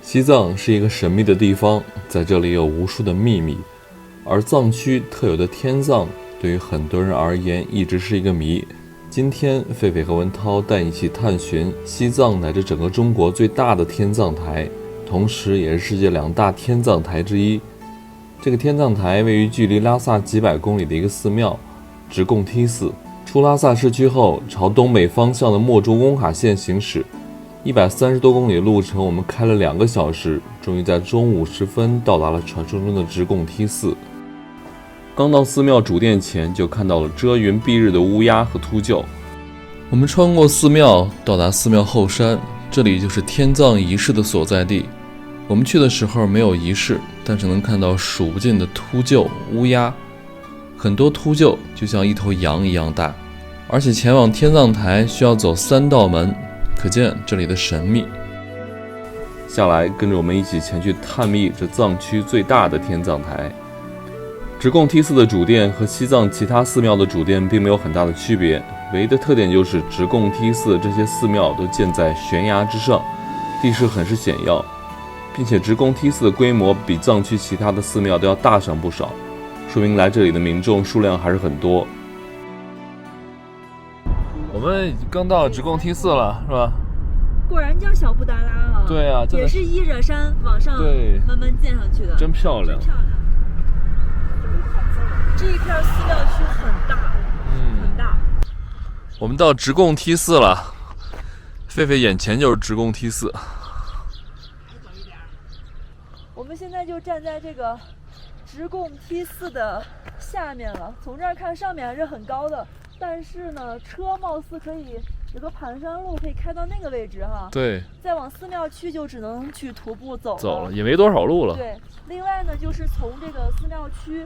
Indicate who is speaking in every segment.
Speaker 1: 西藏是一个神秘的地方，在这里有无数的秘密，而藏区特有的天葬对于很多人而言一直是一个谜。今天，狒狒和文涛带你一起探寻西藏乃至整个中国最大的天葬台，同时也是世界2大天葬台之一。这个天葬台位于距离拉萨几百公里的一个寺庙——直贡梯寺。出拉萨市区后，朝东北方向的墨竹工卡线行驶，130多公里的路程，我们开了2个小时，终于在中午时分到达了传说中的直贡梯寺。刚到寺庙主殿前，就看到了遮云蔽日的乌鸦和秃鹫。我们穿过寺庙，到达寺庙后山，这里就是天葬仪式的所在地。我们去的时候没有仪式，但是能看到数不尽的秃鹫、乌鸦，很多秃鹫就像一头羊一样大，而且前往天葬台需要走3道门，可见这里的神秘。下来，跟着我们一起前去探秘这藏区最大的天葬台。直贡梯寺的主殿和西藏其他寺庙的主殿并没有很大的区别，唯一的特点就是直贡梯寺这些寺庙都建在悬崖之上，地势很是险要，并且直贡梯寺的规模比藏区其他的寺庙都要大上不少，说明来这里的民众数量还是很多。我们刚到直贡梯寺了，是吧？
Speaker 2: 果然叫小布达拉啊！
Speaker 1: 对啊，
Speaker 2: 也是依着山往上慢慢建上去的，
Speaker 1: 真漂亮。
Speaker 2: 这一片寺庙区很大，很大。
Speaker 1: 我们到直贡梯寺了，狒狒眼前就是直贡梯寺。
Speaker 2: 我们现在就站在这个直贡梯寺的下面了，从这儿看上面还是很高的，但是呢，车貌似可以有个盘山路可以开到那个位置哈。
Speaker 1: 对。
Speaker 2: 再往寺庙区就只能去徒步走了，
Speaker 1: 也没多少路了。
Speaker 2: 对。另外呢，就是从这个寺庙区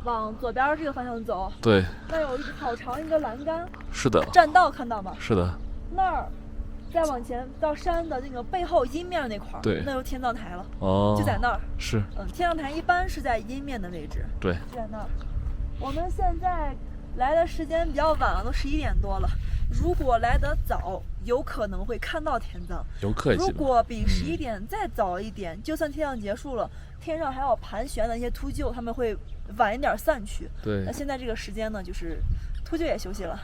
Speaker 2: 往左边这个方向走，
Speaker 1: 对，
Speaker 2: 那有好长一个栏杆，
Speaker 1: 是的，
Speaker 2: 栈道看到吗？
Speaker 1: 是的，
Speaker 2: 那儿再往前到山的那个背后阴面那块儿，
Speaker 1: 对，
Speaker 2: 那就是天葬台了。
Speaker 1: 哦，
Speaker 2: 就在那儿。
Speaker 1: 是，
Speaker 2: 天葬台一般是在阴面的位置，
Speaker 1: 对，
Speaker 2: 就在那儿。我们现在来的时间比较晚了，都11点多了。如果来得早，有可能会看到天葬。
Speaker 1: 有客气。
Speaker 2: 如果比11点再早一点，就算天葬结束了，天上还有盘旋的那些秃鹫，他们会晚一点散去。
Speaker 1: 对。
Speaker 2: 那现在这个时间呢，就是秃鹫也休息了。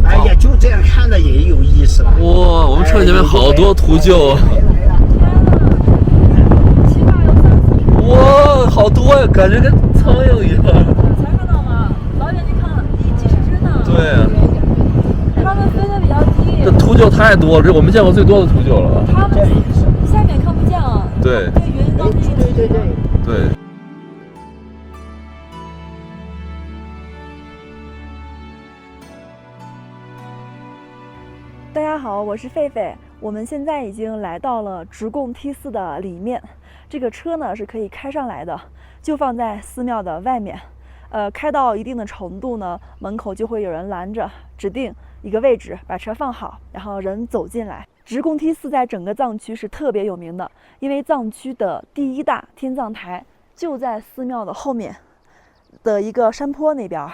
Speaker 3: 哎呀，就这样看着也有意思了。
Speaker 1: 哇，我们车前面好多秃鹫。哇，好多呀，感觉跟苍蝇一样。
Speaker 2: 才看到吗？老远去看，几十只呢。
Speaker 1: 对。
Speaker 2: 它们飞得比较低。
Speaker 1: 这秃鹫太多了，这是我们见过最多的秃鹫了。
Speaker 2: 它们下面看不见啊。
Speaker 1: 对。
Speaker 2: 那云刚
Speaker 1: 对。
Speaker 2: 大家好，我是狒狒。我们现在已经来到了直贡梯寺的里面，这个车呢是可以开上来的，就放在寺庙的外面。开到一定的程度呢，门口就会有人拦着，指定一个位置把车放好，然后人走进来。直贡梯寺在整个藏区是特别有名的，因为藏区的第1大天葬台就在寺庙的后面的一个山坡那边。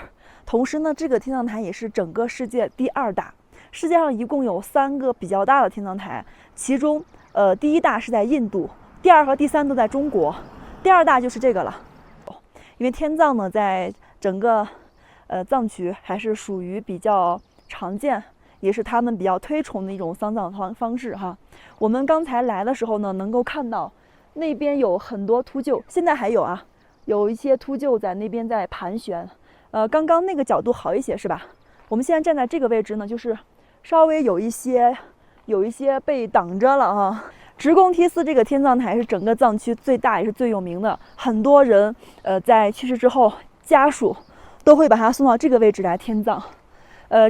Speaker 2: 同时呢，这个天葬台也是整个世界第2大。世界上一共有3个比较大的天葬台，其中第1大是在印度，第2和第3都在中国，第2大就是这个了。因为天葬呢，在整个藏区还是属于比较常见，也是他们比较推崇的一种丧葬方式哈。我们刚才来的时候呢，能够看到那边有很多秃鹫，现在还有啊，有一些秃鹫在那边在盘旋。刚刚那个角度好一些是吧？我们现在站在这个位置呢，就是稍微有一些被挡着了啊。直贡梯寺这个天葬台是整个藏区最大也是最有名的，很多人在去世之后，家属都会把它送到这个位置来天葬。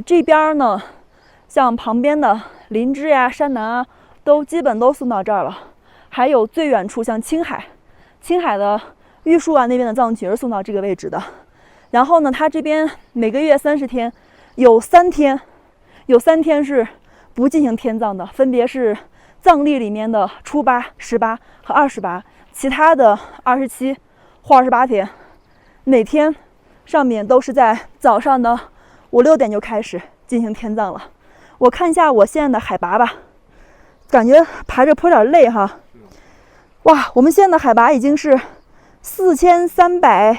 Speaker 2: 这边呢，像旁边的林芝呀、山南啊，都基本都送到这儿了。还有最远处像青海的玉树啊那边的藏区是送到这个位置的。然后呢，它这边每个月30天，有3天是不进行天葬的，分别是藏历里面的初8、18和28，其他的27或28天，每天上面都是在早上的5、6点就开始进行天葬了。我看一下我现在的海拔吧，感觉爬这坡有点累哈。哇，我们现在的海拔已经是4370、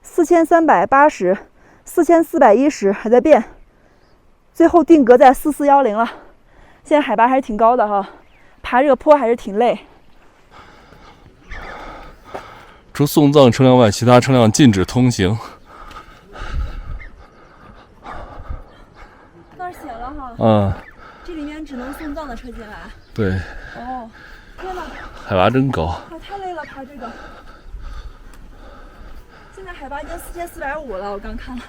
Speaker 2: 4380、4410，还在变，最后定格在4410了。现在海拔还是挺高的哈，爬这个坡还是挺累。
Speaker 1: 除送葬车辆外，其他车辆禁止通行。
Speaker 2: 那儿写了哈。
Speaker 1: 嗯。
Speaker 2: 这里面只能送葬的车进来。
Speaker 1: 对。
Speaker 2: 哦，天哪！
Speaker 1: 海拔真高。
Speaker 2: 太累了，爬这个。现在海拔已经4450了，我刚看了。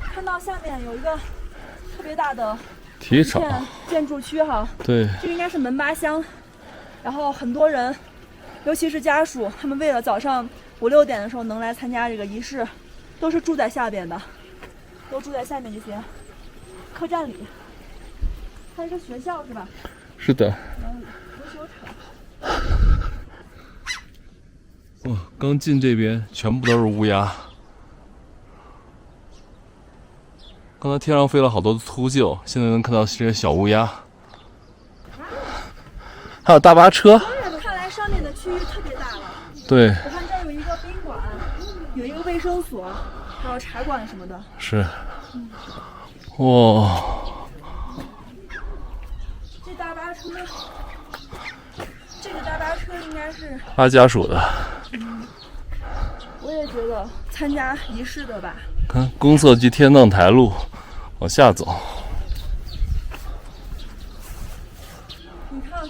Speaker 2: 看到下面有一个特别大的
Speaker 1: 体育场
Speaker 2: 建筑区哈。
Speaker 1: 对。
Speaker 2: 这个应该是门巴乡，然后很多人，尤其是家属，他们为了早上5、6点的时候能来参加这个仪式，都是住在下边的，都住在下面这些客栈里。它是个学校是吧？
Speaker 1: 是的。
Speaker 2: 足球场。
Speaker 1: 哇，刚进这边全部都是乌鸦。刚才天上飞了好多的秃鹫，现在能看到这些小乌鸦，还有大巴车。
Speaker 2: 看来上面的区域特别大了。
Speaker 1: 对。
Speaker 2: 我看这儿有一个宾馆，有一个卫生所，还有茶馆什么的。
Speaker 1: 是。哇。
Speaker 2: 这大巴车，这个大巴车应该是
Speaker 1: 他家属的。
Speaker 2: 我也觉得参加仪式的吧。
Speaker 1: 看公社区天葬台路，往下走。
Speaker 2: 你看，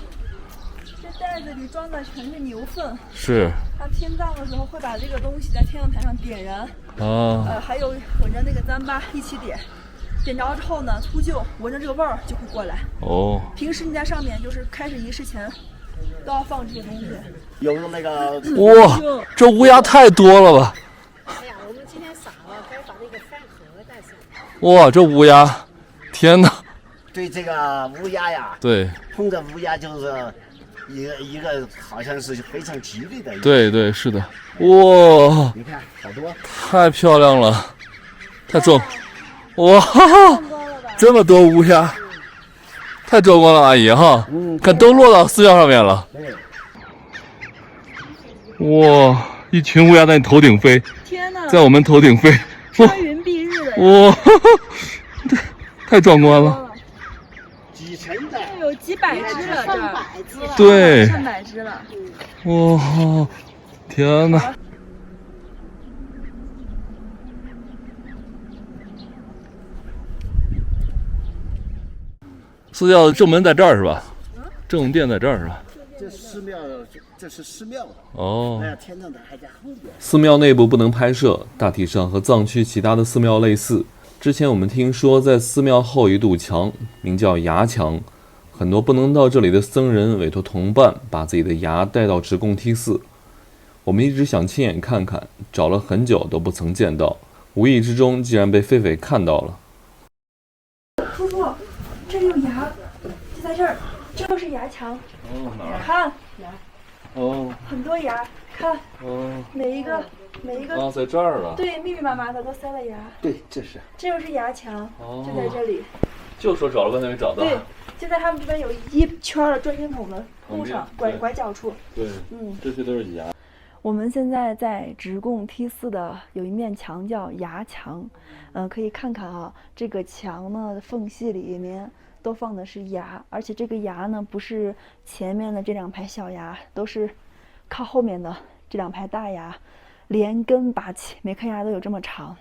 Speaker 2: 这袋子里装的全是牛粪。
Speaker 1: 是。
Speaker 2: 他天葬的时候会把这个东西在天葬台上点燃。
Speaker 1: 啊。
Speaker 2: 还有混着那个糌粑一起点，点着之后呢，秃鹫闻着这个味儿就会过来。
Speaker 1: 哦。平
Speaker 2: 时你在上面就是开始仪式前都要放这些东西。
Speaker 3: 有那个
Speaker 1: 哇，这乌鸦太多了吧！
Speaker 4: 哎呀，我们今天傻了，该把那个饭盒带上。
Speaker 1: 哇，这乌鸦，天哪！
Speaker 3: 对这个乌鸦呀，
Speaker 1: 对，
Speaker 3: 碰着乌鸦就是一个好像是非常吉利的。
Speaker 1: 对对，是的。哇，
Speaker 3: 你看好多，
Speaker 1: 太漂亮了，太壮，哇，这么多乌鸦，太壮观了，阿姨哈，看都落到寺庙上面了。哇，一群乌鸦在你头顶飞，
Speaker 2: 天哪，
Speaker 1: 在我们头顶飞，
Speaker 2: 穿云蔽日的。
Speaker 1: 哇，太壮观了。
Speaker 3: 几层的，
Speaker 2: 有几百只了，
Speaker 4: 上百只了。
Speaker 1: 对，
Speaker 2: 上百只了。
Speaker 1: 哇，天哪！寺庙正门在这儿是吧？正殿在这儿是吧？
Speaker 3: 这寺庙，这是寺庙。
Speaker 1: 哦。
Speaker 3: 那天葬台还在后边。
Speaker 1: 寺庙内部不能拍摄，大体上和藏区其他的寺庙类似。之前我们听说，在寺庙后一堵墙名叫牙墙，很多不能到这里的僧人委托同伴把自己的牙带到直贡梯寺。我们一直想亲眼看看，找了很久都不曾见到，无意之中竟然被狒狒看到了。
Speaker 2: 叔叔，这里有牙，就在这儿，这就是牙墙。
Speaker 1: 哦，哪儿？
Speaker 2: 看，
Speaker 1: 哦，
Speaker 2: 很多牙，看，
Speaker 1: 哦，
Speaker 2: 每一个。
Speaker 1: 啊，在这儿啊。
Speaker 2: 对，密密麻麻的都塞了牙。
Speaker 3: 对，这是。
Speaker 2: 这就是牙墙，就在这里。
Speaker 1: 就说找了半天没找到。
Speaker 2: 对，就在他们这边有一圈的转接筒的路上，拐角处。
Speaker 1: 对，这些都是牙。
Speaker 2: 我们现在在直贡梯寺的有一面墙叫牙墙，可以看看啊，这个墙呢缝隙里面都放的是牙，而且这个牙呢不是前面的这2排小牙，都是靠后面的这2排大牙连根拔起，每颗牙都有这么长。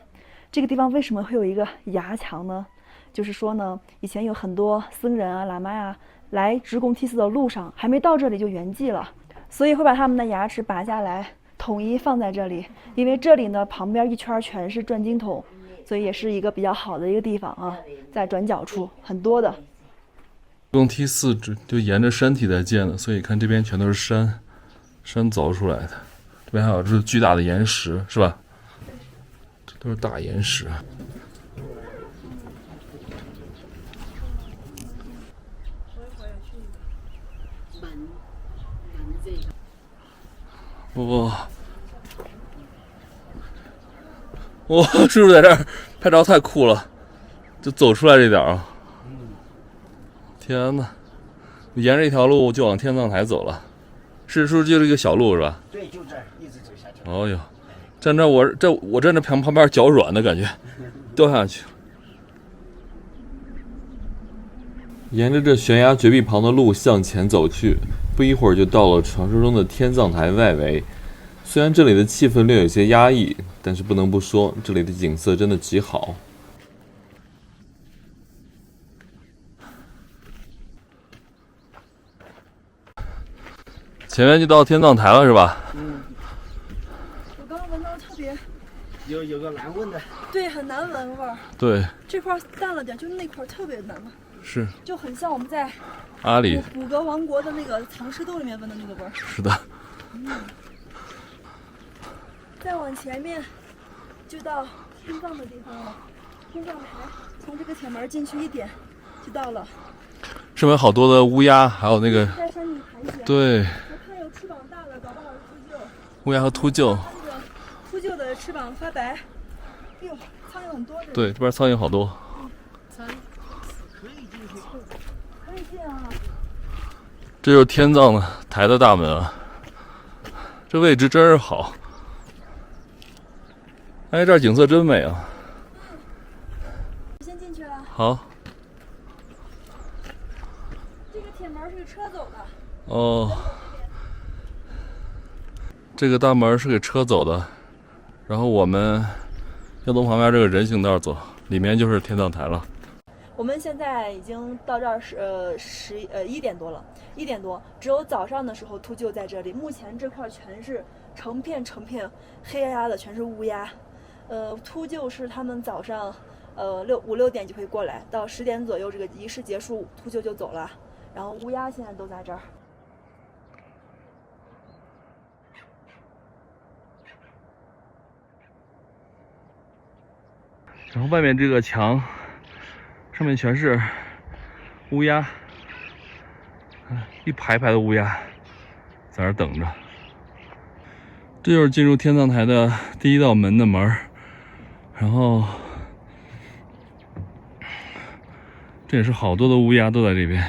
Speaker 2: 这个地方为什么会有一个牙墙呢？就是说呢，以前有很多僧人啊、喇嘛呀来直贡梯寺的路上，还没到这里就圆寂了，所以会把他们的牙齿拔下来，统一放在这里。因为这里呢旁边一圈全是转经筒，所以也是一个比较好的一个地方啊，在转角处很多的。
Speaker 1: 直贡梯寺就沿着山体在建的，所以看这边全都是山凿出来的。这边还有这巨大的岩石，是吧？这都是大岩石。哇！哇，师傅在这儿拍照太酷了，就走出来这点啊！天哪，沿着一条路就往天葬台走了，是不是就是一个小路是吧？
Speaker 3: 对，就这儿一直走下去。
Speaker 1: 哦呦，站这我站着旁边脚软的感觉，掉下去。沿着这悬崖绝壁旁的路向前走去，不一会儿就到了传说中的天葬台外围。虽然这里的气氛略有些压抑，但是不能不说，这里的景色真的极好。前面就到天葬台了是吧？
Speaker 2: 我刚刚闻到特别
Speaker 3: 有个难闻的。
Speaker 2: 对，很难闻味儿。
Speaker 1: 对，
Speaker 2: 这块淡了点，就那块特别难闻，
Speaker 1: 是
Speaker 2: 就很像我们在
Speaker 1: 阿里。
Speaker 2: 古格王国的那个藏尸洞里面闻的那个味儿。
Speaker 1: 是的。
Speaker 2: 再往前面就到天葬的地方了。天葬台从这个铁门进去一点就到了。
Speaker 1: 上面好多的乌鸦，还有那个
Speaker 2: 在山里盘旋。
Speaker 1: 对，
Speaker 2: 我看有翅膀大的，搞不好是秃鹫。
Speaker 1: 乌鸦和秃鹫。
Speaker 2: 这个秃鹫的翅膀发白。哎呦，苍蝇很多。
Speaker 1: 对，这边苍蝇好多。
Speaker 2: 可以进啊。
Speaker 1: 这就是天葬台的大门啊，这位置真是好。哎，这儿景色真美啊！
Speaker 2: 先进去了。
Speaker 1: 好。
Speaker 2: 这个铁门是给车走的。
Speaker 1: 哦，这个大门是给车走的，然后我们要从旁边这个人行道走，里面就是天葬台了。
Speaker 2: 我们现在已经到这儿1点多了，1点多，只有早上的时候秃鹫在这里。目前这块全是成片黑压压的，全是乌鸦。秃鹫是他们早上5、6点就会过来，到10点左右这个仪式结束，秃鹫就走了。然后乌鸦现在都在这儿。
Speaker 1: 然后外面这个墙上面全是乌鸦，一排排的乌鸦在那儿等着。这就是进入天葬台的第一道门的门，然后这也是好多的乌鸦都在这边，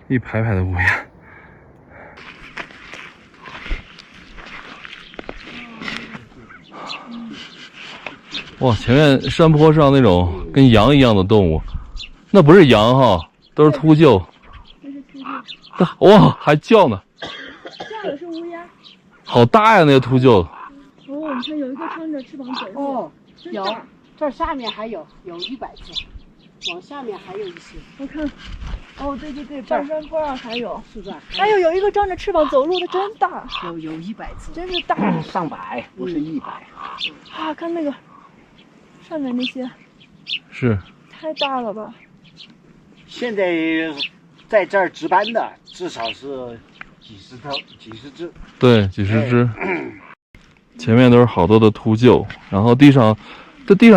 Speaker 1: 一排排的乌鸦。哇，前面山坡上那种跟羊一样的动物，那不是羊哈，都是秃鹫。
Speaker 2: 这是秃鹫。
Speaker 1: 哇，还叫呢！
Speaker 2: 叫的是乌鸦。
Speaker 1: 好大呀，那个秃鹫。
Speaker 2: 哦，你看有一个张着翅膀走路。
Speaker 4: 哦，有，这下面还有100只，往下面还有一些。
Speaker 2: 我看，哦，对，半山坡上还有。
Speaker 4: 是吧？
Speaker 2: 哎呦，有一个张着翅膀走路的真大。
Speaker 4: 有100只，
Speaker 2: 真是大。
Speaker 3: 上百，不是100。
Speaker 2: 啊，看那个上面那些，
Speaker 1: 是
Speaker 2: 太大了吧！
Speaker 3: 现在在这儿值班的至少是几十只。
Speaker 1: 对，几十只。前面都是好多的秃鹫，然后地上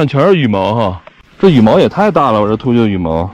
Speaker 1: 全是羽毛哈，这羽毛也太大了，这秃鹫羽毛。